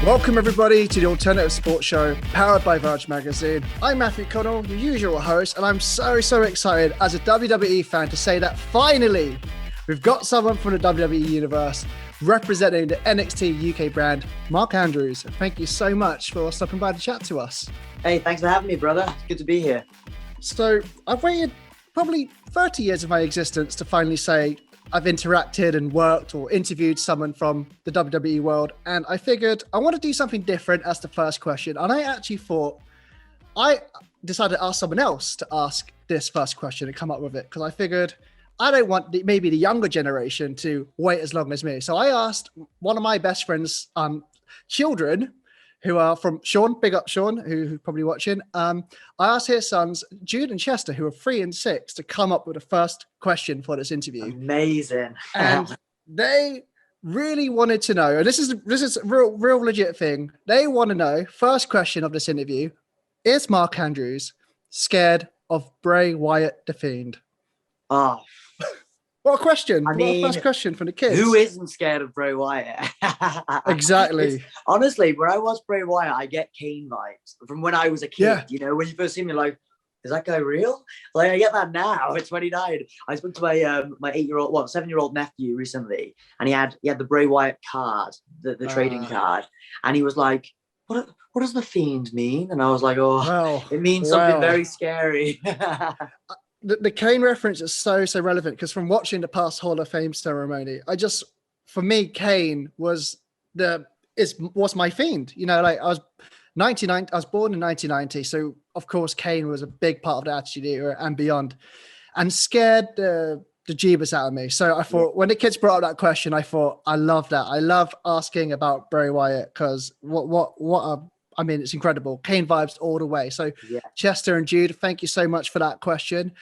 Welcome everybody to the Alternative Sports Show, powered by Verge Magazine. I'm Matthew Connell, your usual host, and I'm so excited as a WWE fan to say that finally we've got someone from the WWE universe representing the NXT UK brand, Mark Andrews. Thank you so much for stopping by to chat to us. Hey, thanks for having me, brother. It's good to be here. So I've waited probably 30 years of my existence to finally say I've interacted and worked or interviewed someone from the WWE world. And I figured I want to do something different as the first question. And I actually thought I decided to ask someone else to ask this first question and come up with it. Because I figured I don't want maybe the younger generation to wait as long as me. So I asked one of my best friends' children, who are from Sean, big up Sean, who's probably watching. I asked his sons, Jude and Chester, who are 3 and 6, to come up with the first question for this interview. Amazing. And they really wanted to know, and this is a real legit thing. They want to know, first question of this interview, is Mark Andrews scared of Bray Wyatt the Fiend? Oh, what a question. I mean, first question from the kids. Who isn't scared of Bray Wyatt? Exactly. Honestly, when I watch Bray Wyatt, I get Kane vibes from when I was a kid. Yeah. You know, when you first see me, like, is that guy real? Like, I get that now at 29. I spoke to my 7-year-old nephew recently, and he had the Bray Wyatt card, the trading card, and he was like, what does the Fiend mean? And I was like, it means something very scary. The Kane reference is so relevant because from watching the past Hall of Fame ceremony, for me, Kane was my Fiend. You know, like I was born in 1990, so of course Kane was a big part of the Attitude Era and beyond, and scared the jeebus out of me. So I thought when the kids brought up that question, I thought I love that. I love asking about Bray Wyatt because it's incredible. Kane vibes all the way. So Chester and Jude, thank you so much for that question.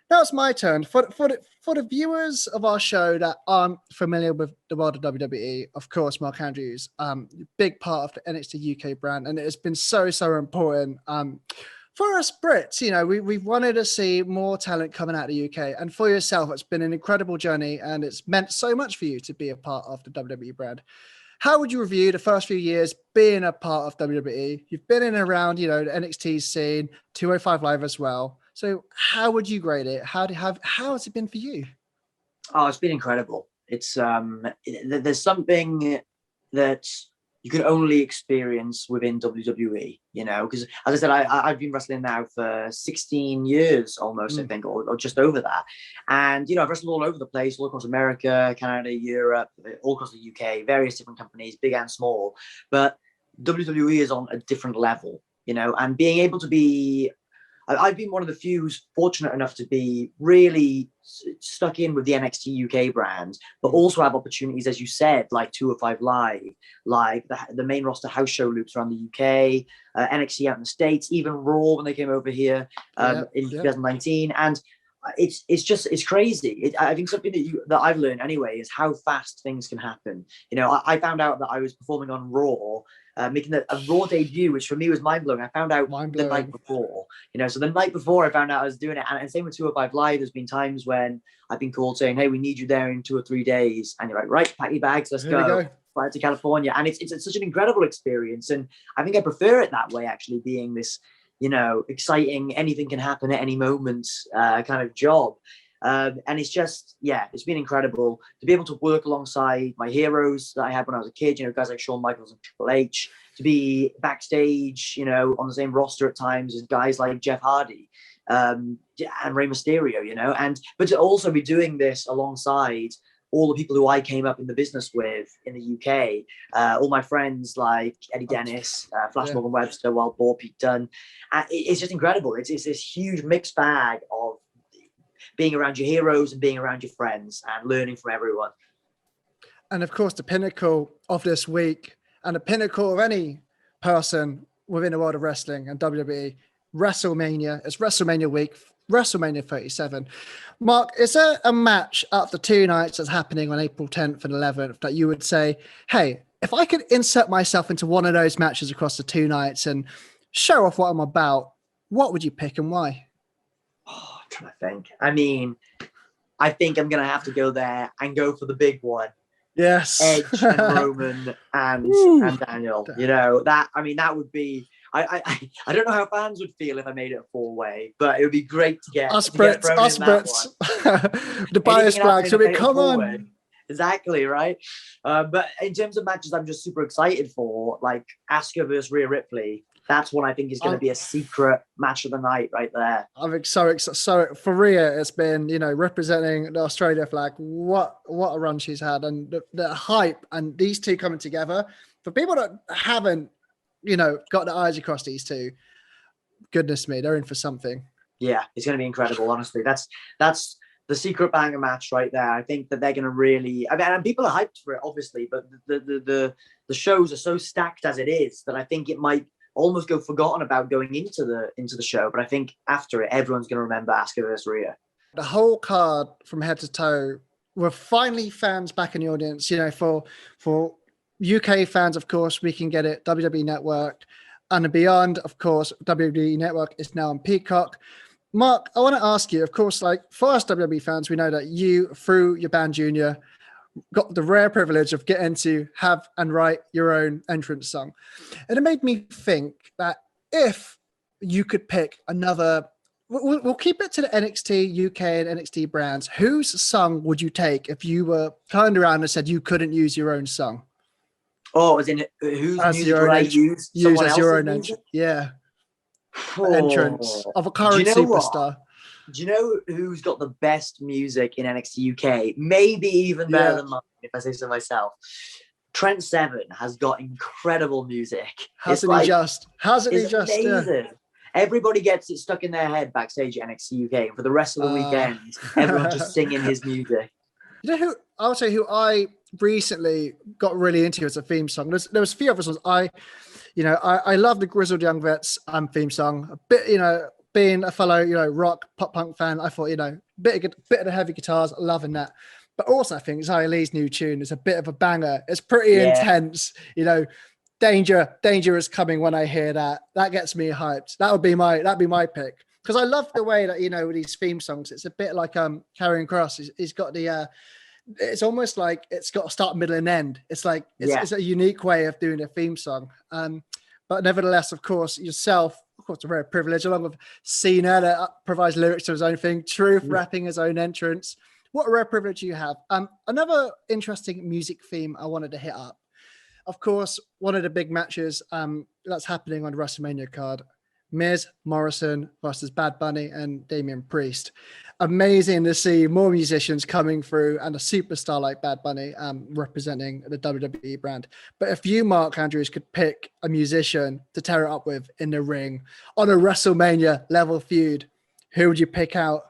Now it's my turn. For the viewers of our show that aren't familiar with the world of WWE, of course, Mark Andrews, big part of the NXT UK brand, and it has been so important for us Brits. You know, we've wanted to see more talent coming out of the UK, and for yourself, it's been an incredible journey, and it's meant so much for you to be a part of the WWE brand. How would you review the first few years being a part of WWE? You've been in and around, you know, the NXT scene, 205 Live as well. So how would you grade it? How has it been for you? Oh, it's been incredible. It's there's something that you can only experience within WWE, you know, because as I said, I've been wrestling now for 16 years almost, I think, or just over that. And, you know, I've wrestled all over the place, all across America, Canada, Europe, all across the UK, various different companies, big and small. But WWE is on a different level, you know, and being able to be, I've been one of the few who's fortunate enough to be really stuck in with the NXT UK brand, but also have opportunities, as you said, like 205 Live, like the main roster house show loops around the UK, NXT out in the States, even Raw when they came over here in 2019. And it's crazy. I think something that I've learned anyway is how fast things can happen. You know, I found out that I was performing on Raw, making a Raw debut, which for me was mind-blowing. I found out the night before, you know, so the night before I found out I was doing it. And same with 205 Live, there's been times when I've been called saying, hey, we need you there in 2 or 3 days. And you're like, right, pack your bags, let's go. Fly to California. And it's such an incredible experience. And I think I prefer it that way, actually, being this, you know, exciting, anything can happen at any moment kind of job. And it's just, it's been incredible to be able to work alongside my heroes that I had when I was a kid, you know, guys like Shawn Michaels and Triple H, to be backstage, you know, on the same roster at times as guys like Jeff Hardy and Rey Mysterio, you know, but to also be doing this alongside all the people who I came up in the business with in the UK, all my friends like Eddie Dennis, Flash Morgan Webster, Wild Boar, Pete Dunne. It's just incredible. It's this huge mixed bag of being around your heroes and being around your friends and learning from everyone. And of course, the pinnacle of this week and the pinnacle of any person within the world of wrestling and WWE, WrestleMania. It's WrestleMania week, WrestleMania 37. Mark, is there a match after 2 nights that's happening on April 10th and 11th that you would say, hey, if I could insert myself into one of those matches across the 2 nights and show off what I'm about, what would you pick and why? Oh, I'm trying to think. I mean, I think I'm going to have to go there and go for the big one. Yes. Edge and Roman and Daniel. You know, that, I mean, that would be, I don't know how fans would feel if I made it a four-way, but it would be great to get Us to get Brits, us Brits. The bias flag. So we come on. Exactly, right. But in terms of matches, I'm just super excited for, like Asuka versus Rhea Ripley. That's what I think is going to be a secret match of the night right there. I'm so excited. So for Rhea, it's been, you know, representing the Australia flag. What a run she's had, and the hype, and these two coming together. For people that haven't, you know, got their eyes across these two, goodness me, they're in for something. Yeah, it's going to be incredible. Honestly, that's the secret banger match right there. I think that they're going to really, I mean, and people are hyped for it, obviously, but the shows are so stacked as it is that I think it might almost go forgotten about going into the show. But I think after it, everyone's going to remember Asuka versus Rhea. The whole card from head to toe, we're finally fans back in the audience. You know, for UK fans, of course, we can get it WWE Network, and beyond, of course, WWE Network is now on Peacock. Mark, I want to ask you, of course, like for us WWE fans, we know that you, through your band Junior, got the rare privilege of getting to have and write your own entrance song. And it made me think that if you could pick another, we'll keep it to the NXT UK and NXT brands, whose song would you take if you were turned around and said you couldn't use your own song? Oh, as in whose music would I use? Use as your own entrance. Yeah. Entrance of a current superstar. Do you know who's got the best music in NXT UK? Maybe even better than mine, if I say so myself. Trent Seven has got incredible music. Hasn't he just? Amazing. Everybody gets it stuck in their head backstage at NXT UK. And for the rest of the weekend, everyone's just singing his music. You know who? I'll say who I recently got really into as a theme song. There was a few other songs. I love the Grizzled Young Vets theme song. A bit, you know, being a fellow, you know, rock pop punk fan, I thought, you know, bit of the heavy guitars, loving that. But also, I think Xia Li's new tune is a bit of a banger. It's pretty intense. You know, danger is coming when I hear that. That gets me hyped. That'd be my pick, because I love the way that, you know, with these theme songs, it's a bit like Karrion Kross. He's got the it's almost like it's got a start, middle, and end. It's like it's a unique way of doing a theme song. But nevertheless, of course, yourself, of course, a rare privilege, along with Cena that provides lyrics to his own thing, Truth rapping his own entrance. What a rare privilege you have. Another interesting music theme I wanted to hit up. Of course, one of the big matches that's happening on the WrestleMania card, Miz, Morrison versus Bad Bunny and Damian Priest. Amazing to see more musicians coming through and a superstar like Bad Bunny representing the WWE brand. But if you, Mark Andrews, could pick a musician to tear it up with in the ring on a WrestleMania level feud, who would you pick out?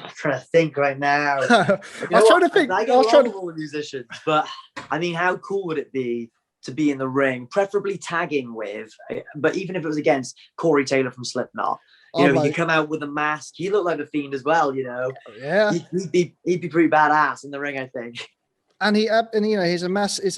I'm trying to think right now. I was trying to think. I was trying to all the musicians, but I mean, how cool would it be to be in the ring, preferably tagging with, but even if it was against Corey Taylor from Slipknot, you know, he'd come out with a mask. He looked like the Fiend as well, you know. Yeah, he'd be pretty badass in the ring, I think. And you know, he's a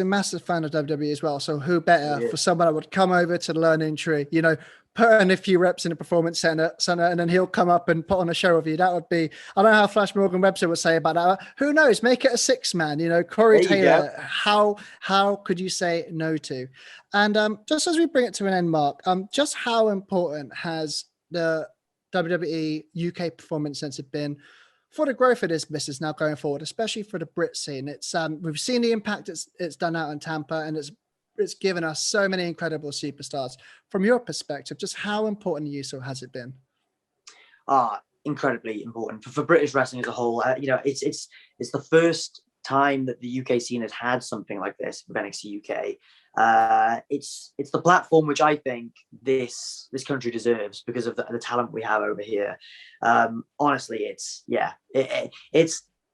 massive fan of WWE as well. So who better for someone that would come over to the learning tree, you know, put in a few reps in the performance center, and then he'll come up and put on a show with you. That would be, I don't know how Flash Morgan Webster would say about that. Who knows? Make it a 6-man, you know, Corey Taylor. How could you say no to? And just as we bring it to an end, Mark, just how important has the WWE UK Performance Center been for the growth of this business now going forward, especially for the Brit scene? It's we've seen the impact it's done out in Tampa, and it's given us so many incredible superstars. From your perspective, just how important to you so has it been? Incredibly important for British wrestling as a whole. You know, it's the first time that the UK scene has had something like this with NXT UK. It's the platform which I think this country deserves because of the talent we have over here. Honestly, it's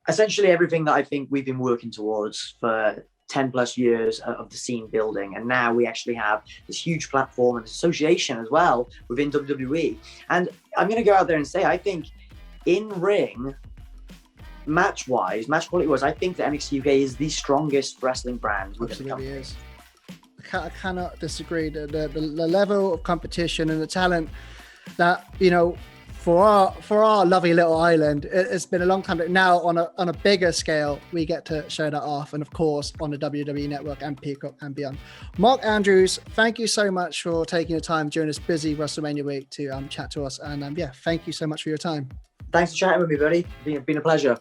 essentially everything that I think we've been working towards for 10 plus years of the scene building, and now we actually have this huge platform and association as well within WWE. And I'm going to go out there and say, I think in ring, match quality wise, I think that NXT UK is the strongest wrestling brand within the company. Is. I cannot disagree. The level of competition and the talent that, you know, for our lovely little island, it's been a long time. But now on a bigger scale, we get to show that off, and of course on the WWE Network and Peacock and beyond. Mark Andrews, thank you so much for taking the time during this busy WrestleMania week to chat to us. And yeah, thank you so much for your time. Thanks for chatting with me, buddy. It's been a pleasure.